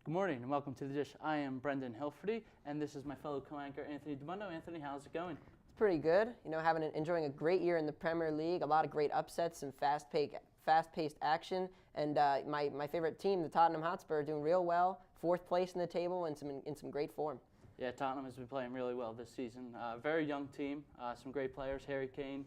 Good morning and welcome to The Dish. I am Brendan Hilferty, and this is my fellow co-anchor Anthony DiMundo. Anthony, how's it going? It's pretty good. Enjoying a great year in the Premier League, a lot of great upsets, some fast-paced action, and my favorite team, the Tottenham Hotspur, are doing real well, 4th place in the table and in some great form. Yeah, Tottenham has been playing really well this season. Very young team, some great players, Harry Kane,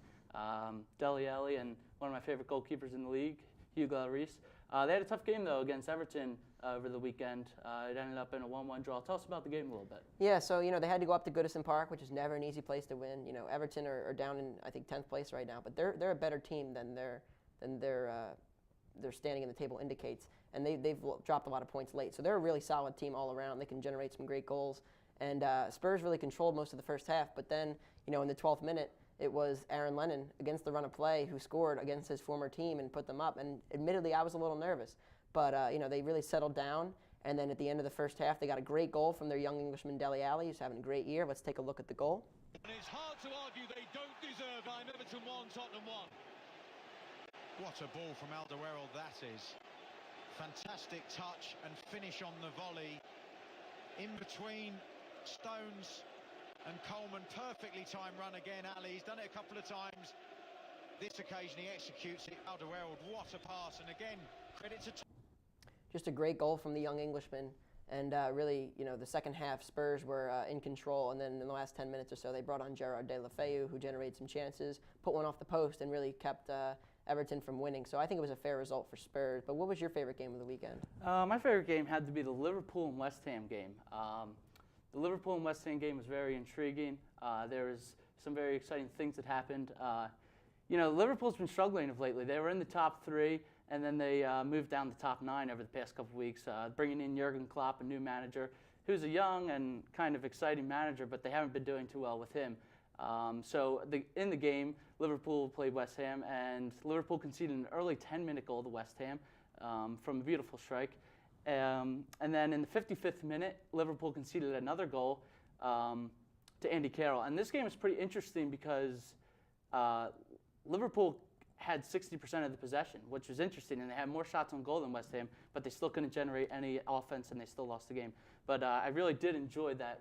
Dele Alli, and one of my favorite goalkeepers in the league, Hugo Lloris. They had a tough game, though, against Everton over the weekend. It ended up in a 1-1 draw. Tell us about the game a little bit. Yeah, so, they had to go up to Goodison Park, which is never an easy place to win. Everton are down in, I think, 10th place right now, but they're a better team than their standing in the table indicates, and they've dropped a lot of points late. So they're a really solid team all around. They can generate some great goals, and Spurs really controlled most of the first half, but then, in the 12th minute, it was Aaron Lennon against the run of play who scored against his former team and put them up. And admittedly, I was a little nervous. But, they really settled down. And then at the end of the first half, they got a great goal from their young Englishman, Dele Alli, who's having a great year. Let's take a look at the goal. And it's hard to argue they don't deserve it. Everton 1, Tottenham 1. What a ball from Alderweireld that is. Fantastic touch and finish on the volley. In between Stones and Coleman, perfectly timed run again. Ali, he's done it a couple of times. This occasion he executes it. Alderweireld, what a pass, and again, credit to... Just a great goal from the young Englishman, and really, the second half, Spurs were in control, and then in the last 10 minutes or so, they brought on Gerard Deulofeu, who generated some chances, put one off the post, and really kept Everton from winning. So I think it was a fair result for Spurs. But what was your favorite game of the weekend? My favorite game had to be the Liverpool and West Ham game. The Liverpool and West Ham game was very intriguing. There was some very exciting things that happened. Liverpool's been struggling of lately. They were in the top 3, and then they moved down the top 9 over the past couple of weeks, bringing in Jurgen Klopp, a new manager, who's a young and kind of exciting manager, but they haven't been doing too well with him. In the game, Liverpool played West Ham, and Liverpool conceded an early 10-minute goal to West Ham from a beautiful strike. And then in the 55th minute, Liverpool conceded another goal to Andy Carroll. And this game was pretty interesting because Liverpool had 60% of the possession, which was interesting, and they had more shots on goal than West Ham, but they still couldn't generate any offense, and they still lost the game. But I really did enjoy that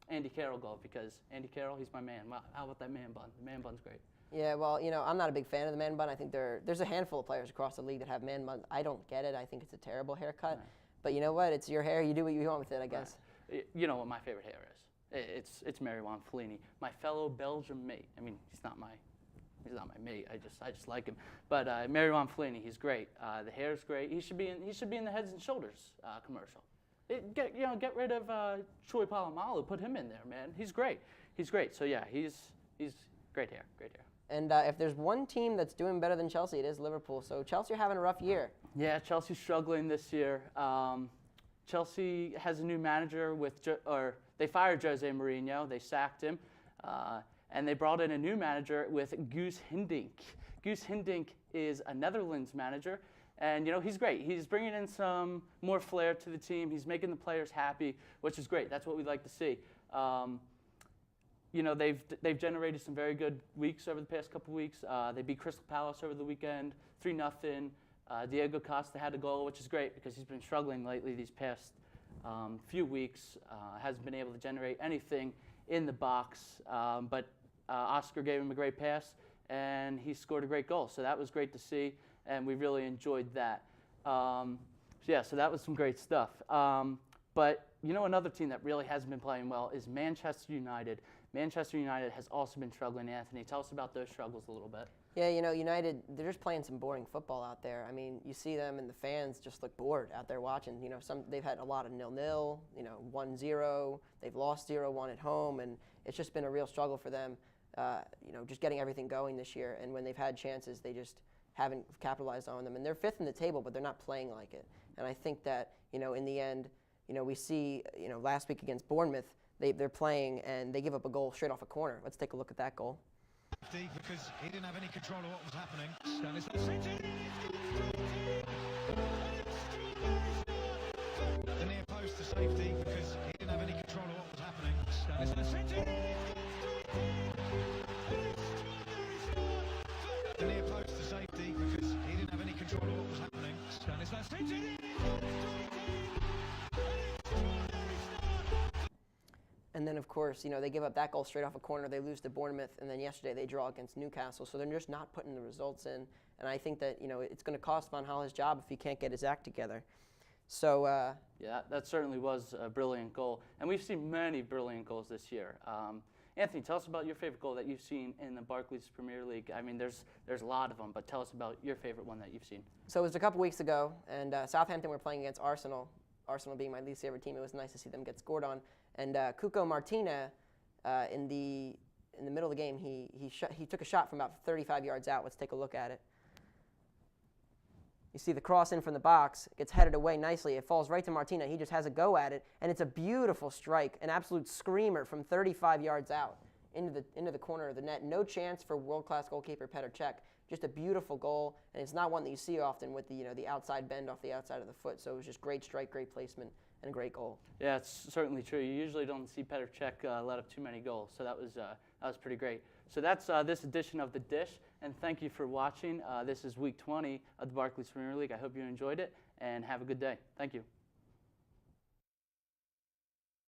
Andy Carroll goal because Andy Carroll, he's my man. How about that man bun? The man bun's great. Yeah, well, I'm not a big fan of the man bun. I think there's a handful of players across the league that have man buns. I don't get it. I think it's a terrible haircut. Right. But you know what? It's your hair. You do what you want with it, I guess. Right. You know what my favorite hair is? It's Marouane Fellaini, my fellow Belgian mate. I mean, he's not my mate. I just like him. But Marouane Fellaini, he's great. The hair's great. He should be in the Heads and Shoulders commercial. Get rid of Troy Polamalu. Put him in there, man. He's great. He's great. So yeah, he's great hair. Great hair. And if there's one team that's doing better than Chelsea, it is Liverpool. So Chelsea are having a rough year. Yeah, Chelsea's struggling this year. Chelsea has a new manager they fired Jose Mourinho. They sacked him. And they brought in a new manager with Guus Hiddink. Guus Hiddink is a Netherlands manager, and he's great. He's bringing in some more flair to the team. He's making the players happy, which is great. That's what we'd like to see. They've generated some very good weeks over the past couple of weeks. They beat Crystal Palace over the weekend, 3-0. Diego Costa had a goal, which is great because he's been struggling lately these past few weeks. Hasn't been able to generate anything in the box, but Oscar gave him a great pass, and he scored a great goal. So that was great to see, and we really enjoyed that. So that was some great stuff. But another team that really hasn't been playing well is Manchester United. Manchester United has also been struggling. Anthony, tell us about those struggles a little bit. Yeah, United, they're just playing some boring football out there. I mean, you see them and the fans just look bored out there watching. They've had a lot of 0-0, 1-0. They've lost 0-1 at home, and it's just been a real struggle for them, just getting everything going this year. And when they've had chances, they just haven't capitalized on them. And they're 5th in the table, but they're not playing like it. And I think that, in the end, we see, last week against Bournemouth, they're playing and they give up a goal straight off a corner. Let's take a look at that goal. Because he didn't have any control of what was happening. The near post to safety because he didn't have any control of what was happening. The near post to safety because he didn't have any control of what was happening. And then, of course, they give up that goal straight off a corner. They lose to Bournemouth, and then yesterday they draw against Newcastle. So they're just not putting the results in. And I think that, it's going to cost Van Gaal his job if he can't get his act together. So yeah, that certainly was a brilliant goal. And we've seen many brilliant goals this year. Anthony, tell us about your favorite goal that you've seen in the Barclays Premier League. I mean, there's a lot of them, but tell us about your favorite one that you've seen. So it was a couple weeks ago, and Southampton were playing against Arsenal. Arsenal being my least favorite team, it was nice to see them get scored on. And Cuco Martina, in the middle of the game, he took a shot from about 35 yards out. Let's take a look at it. You see the cross in from the box, gets headed away nicely. It falls right to Martina. He just has a go at it, and it's a beautiful strike, an absolute screamer from 35 yards out into the corner of the net. No chance for world-class goalkeeper Petr Cech. Just a beautiful goal, and it's not one that you see often with the outside bend off the outside of the foot. So it was just great strike, great placement, and a great goal. Yeah, it's certainly true. You usually don't see Petr Cech let up too many goals, so that was pretty great. So that's this edition of The Dish, and thank you for watching. This is Week 20 of the Barclays Premier League. I hope you enjoyed it, and have a good day. Thank you.